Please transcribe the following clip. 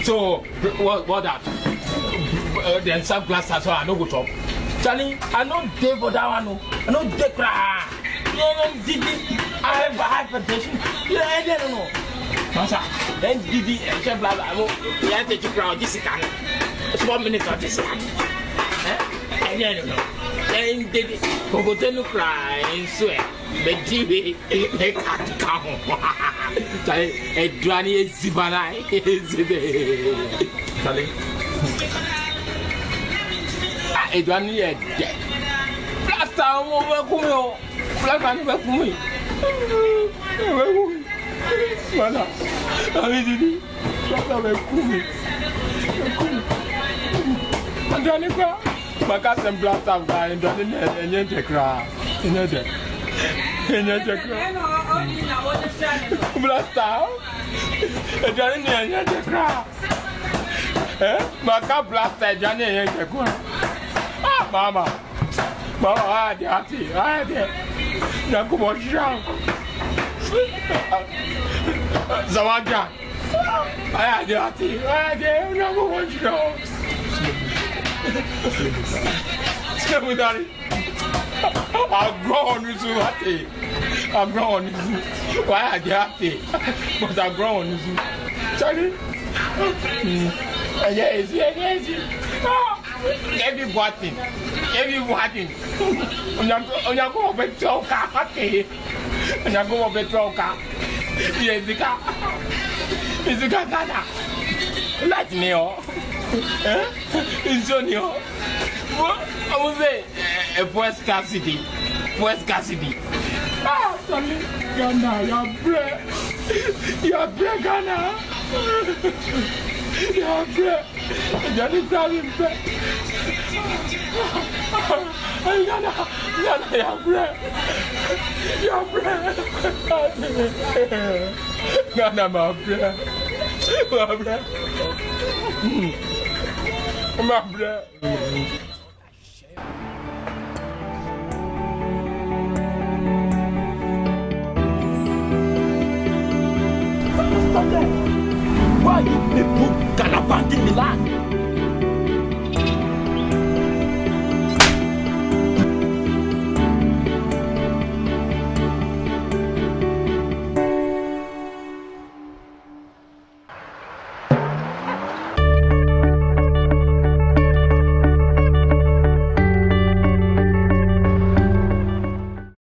So what that? Then some glass as well. I no go chop. Charlie, I no dey for that one. I no dey cry. I have hypertension. I don't know. Masa, then Didi and Chef Blah Blah. You have to crowd this can. It's 1 minute of this can. I don't know. Then Didi, go to no cry and swear. But TV, they can't come. A granny is Zibana. Charlie, a granny is dead. Last time over Kumio, Black and Bakumi. Mana, I did it. Andanika, Makas and Blast of Guy and Johnny and Yentekra. Blast out. Johnny and Yentekra. Maka Blast Johnny and Yentekra. Ah, Mama. Mama, I had it. Nakumosham. Zawaja. I had it. No one show. Stay with that. I'll grow on you. I'll grow on you. Why I had it? But I'll grow on you. Charlie? Yes. Every button. On your go over to and I go over to yes, the car. It's a car. Like me, it's on you. I was there. A West Cassidy. Ah, sorry, Ghana, your bread, Ghana. Your bread. Johnny Crowley bread. Ghana, your bread. Ghana, my bread. My bread.